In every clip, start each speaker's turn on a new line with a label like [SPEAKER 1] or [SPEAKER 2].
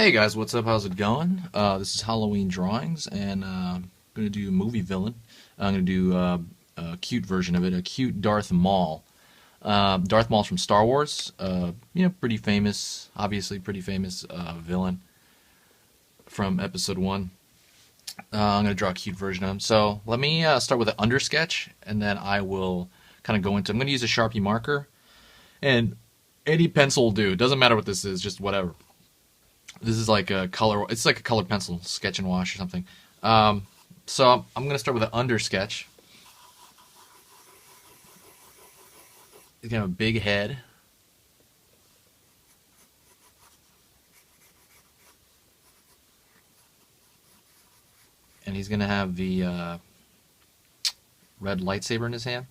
[SPEAKER 1] Hey guys, what's up? How's it going? This is Halloween Drawings, and I'm gonna do a movie villain. I'm gonna do a cute version of it, a cute Darth Maul. Darth Maul's from Star Wars. Pretty famous, obviously pretty famous villain from Episode One. I'm gonna draw a cute version of him. So let me start with an under sketch, and then I will kind of go into. I'm gonna use a Sharpie marker, and any pencil will do. It doesn't matter what this is, just whatever. This is like a color. It's like a colored pencil, sketch and wash or something. So I'm gonna start with an under sketch. He's gonna have a big head. And he's gonna have the red lightsaber in his hand.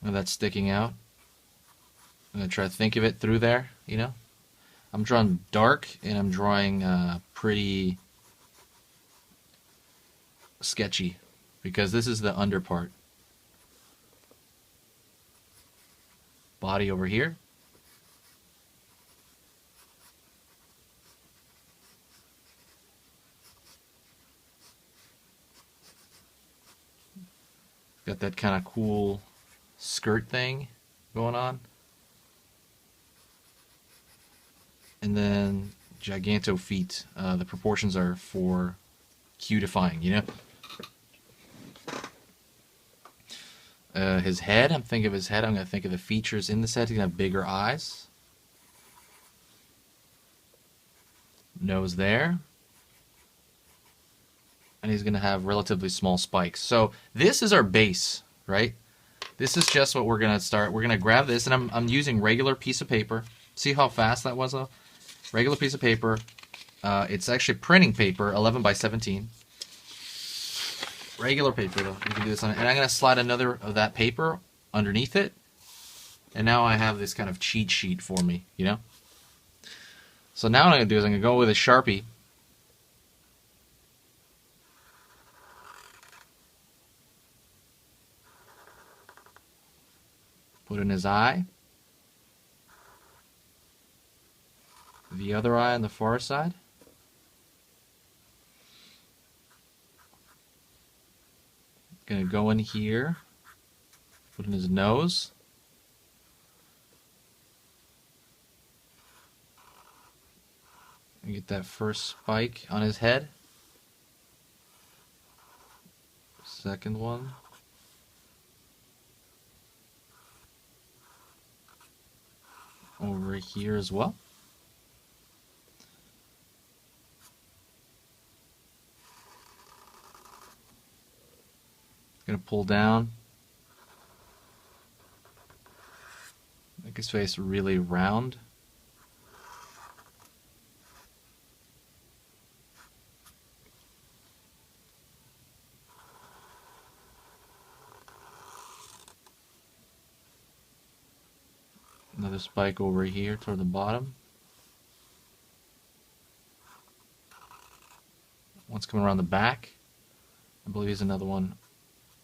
[SPEAKER 1] And that's sticking out. I'm gonna try to think of it through there, you know. I'm drawing dark, and I'm drawing pretty sketchy because this is the under part. Body over here. Got that kind of cool skirt thing going on. And then giganto feet. The proportions are for cutifying, you know? His head, I'm thinking of his head. I'm going to think of the features in this head. He's going to have bigger eyes. Nose there. And he's going to have relatively small spikes. So this is our base, right? This is just what we're going to start. We're going to grab this, and I'm using regular piece of paper. See how fast that was, though? Regular piece of paper. It's actually printing paper, 11 by 17. Regular paper, though. You can do this on it. And I'm going to slide another of that paper underneath it. And now I have this kind of cheat sheet for me, you know? So now what I'm going to do is I'm going to go with a Sharpie. Put in his eye. The other eye on the far side. Gonna go in here. Put in his nose. And get that first spike on his head. Second one. Over here as well. Gonna pull down. Make his face really round. Another spike over here toward the bottom. One's coming around the back. I believe there's another one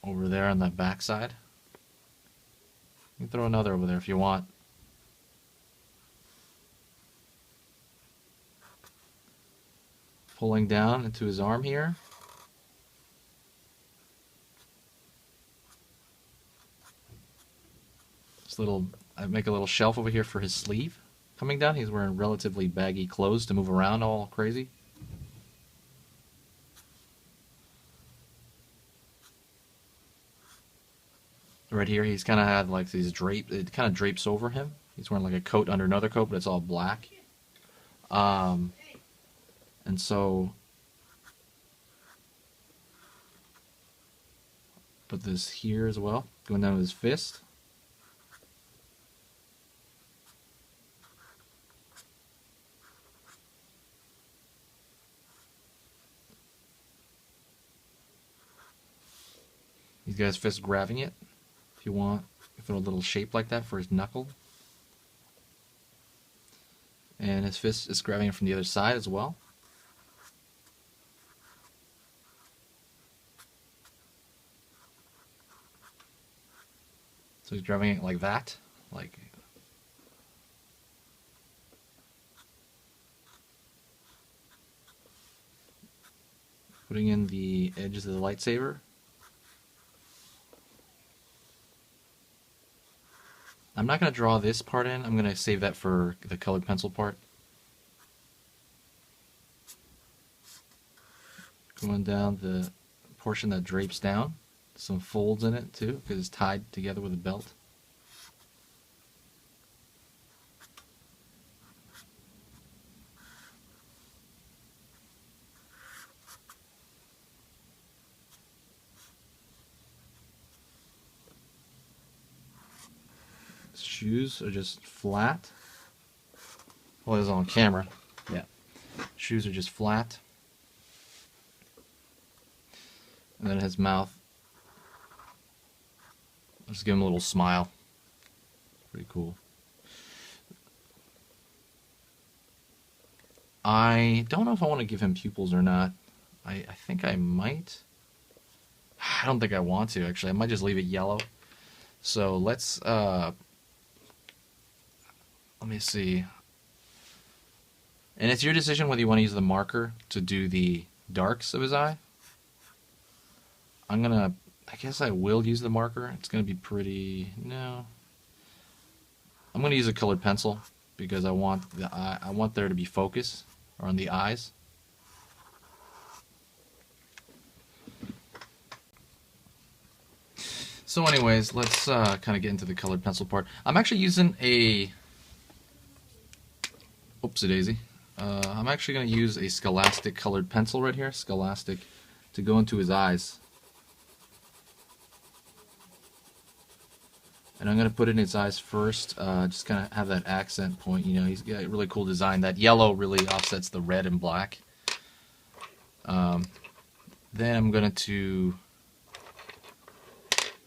[SPEAKER 1] over there on the back side. You can throw another over there if you want. Pulling down into his arm here. This little, I make a little shelf over here for his sleeve coming down. He's wearing relatively baggy clothes to move around all crazy. Right here, he's kind of had like these drape. It kind of drapes over him. He's wearing like a coat under another coat, but it's all black. And so, put this here as well, going down with his fist. He's got his fist grabbing it. If you want, throw a little shape like that for his knuckle. And his fist is grabbing it from the other side as well. So he's grabbing it like that, like. Putting in the edges of the lightsaber. I'm not going to draw this part in. I'm going to save that for the colored pencil part. Going down the portion that drapes down. Some folds in it too, because it's tied together with a belt. Shoes are just flat. Well, it's on camera. Yeah. Shoes are just flat. And then his mouth. Let's give him a little smile. Pretty cool. I don't know if I want to give him pupils or not. I think I might. I don't think I want to, actually. I might just leave it yellow. So let's, let me see. And it's your decision whether you want to use the marker to do the darks of his eye. I guess I will use the marker. It's gonna be pretty, no. I'm gonna use a colored pencil because I want the eye, I want there to be focus on the eyes. So anyways, let's kind of get into the colored pencil part. I'm actually using a, oopsie daisy. I'm actually going to use a Scholastic colored pencil right here, Scholastic, to go into his eyes. And I'm going to put in his eyes first, just kind of have that accent point. You know, he's got a really cool design. That yellow really offsets the red and black. Then I'm going to...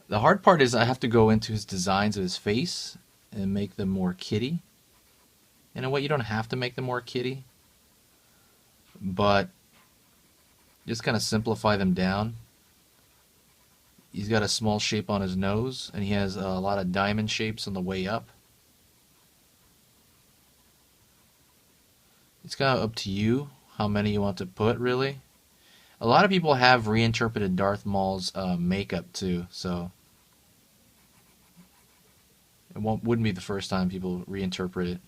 [SPEAKER 1] The hard part is I have to go into his designs of his face and make them more kitty. In a way, you don't have to make them more kitty, but just kind of simplify them down. He's got a small shape on his nose, and he has a lot of diamond shapes on the way up. It's kind of up to you how many you want to put, really. A lot of people have reinterpreted Darth Maul's makeup too, so it wouldn't be the first time people reinterpret it.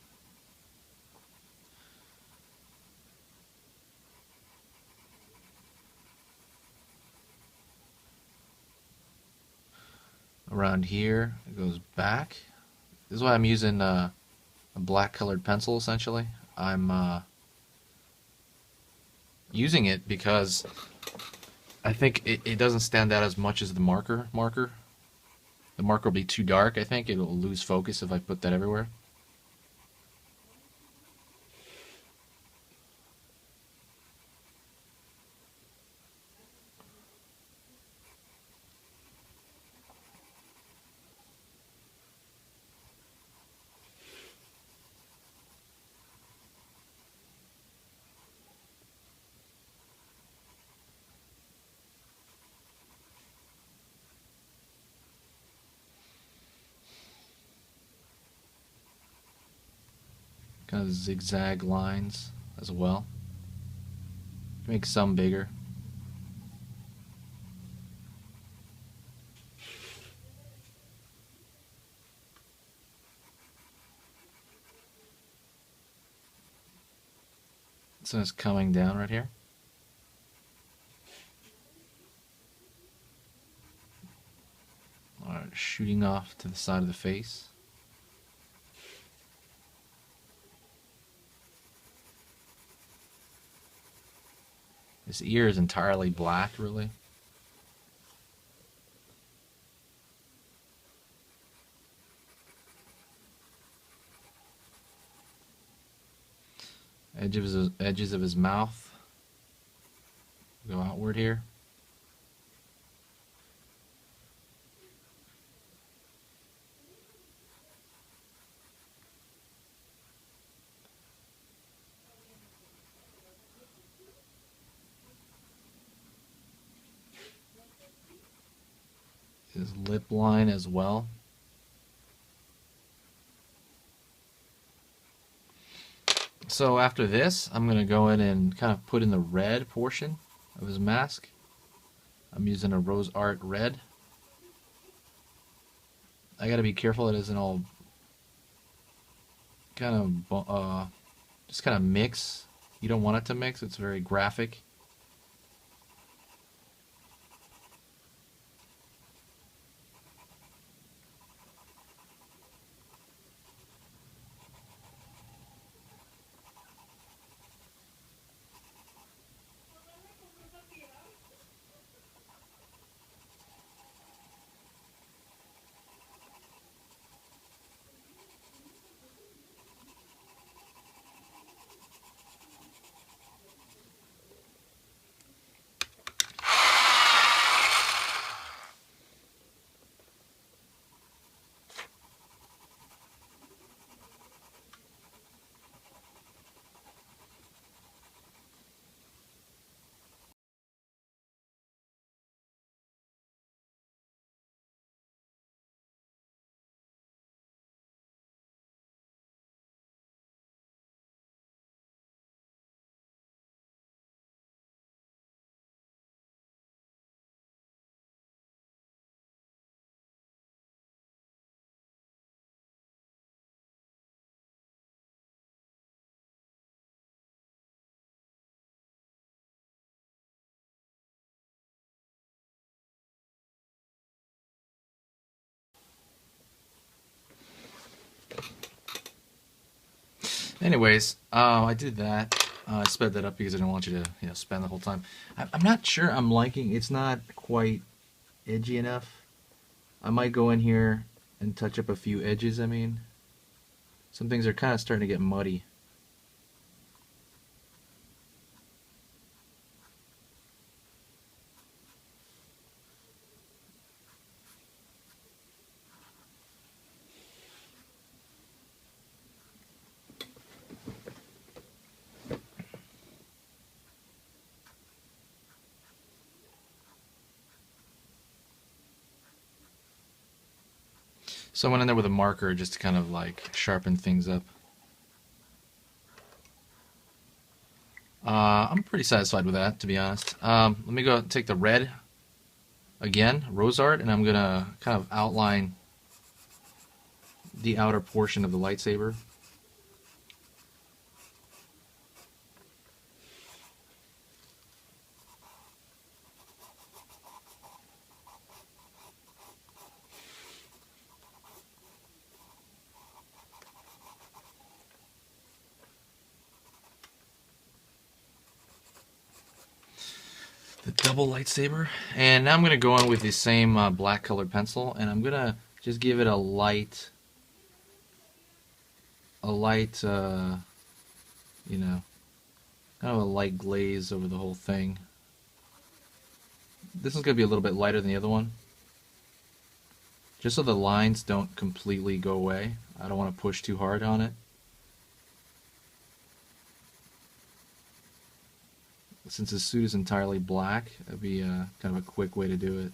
[SPEAKER 1] Around here, it goes back. This is why I'm using a black colored pencil, essentially. I'm using it because I think it doesn't stand out as much as the marker. The marker will be too dark, I think. It will lose focus if I put that everywhere. Kind of zigzag lines as well. Make some bigger. So it's coming down right here. Alright, shooting off to the side of the face. His ear is entirely black, really. Edges of his mouth go outward here. His lip line as well. So after this, I'm going to go in and kind of put in the red portion of his mask. I'm using a Rose Art red. I got to be careful it isn't all kind of just kind of mix. You don't want it to mix. It's very graphic. Anyways, I did that. I sped that up because I didn't want you to, spend the whole time. I'm not sure I'm liking. It's not quite edgy enough. I might go in here and touch up a few edges. I mean, some things are kind of starting to get muddy. So I went in there with a marker just to kind of like sharpen things up. I'm pretty satisfied with that, to be honest. Let me go take the red again, Rose Art, and I'm gonna kind of outline the outer portion of the lightsaber. The double lightsaber, and now I'm going to go in with the same black colored pencil, and I'm going to just give it a light, you know, kind of a light glaze over the whole thing. This is going to be a little bit lighter than the other one, just so the lines don't completely go away. I don't want to push too hard on it. Since his suit is entirely black, that'd be kind of a quick way to do it.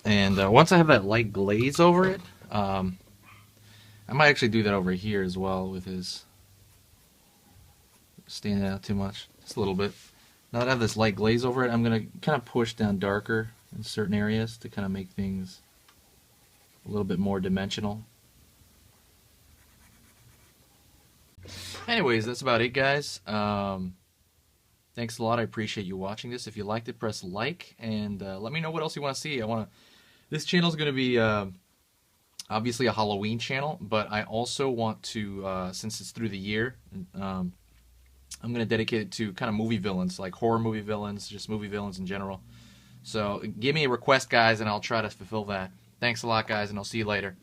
[SPEAKER 1] And once I have that light glaze over it, I might actually do that over here as well with his standing out too much, just a little bit. Now that I have this light glaze over it, I'm going to kind of push down darker in certain areas to kind of make things a little bit more dimensional. Anyways, that's about it, guys. Thanks a lot. I appreciate you watching this. If you liked it, press like, and let me know what else you want to see. This channel is going to be obviously a Halloween channel, but I also want to, since it's through the year, I'm going to dedicate it to kind of movie villains, like horror movie villains, just movie villains in general. So give me a request, guys, and I'll try to fulfill that. Thanks a lot, guys, and I'll see you later.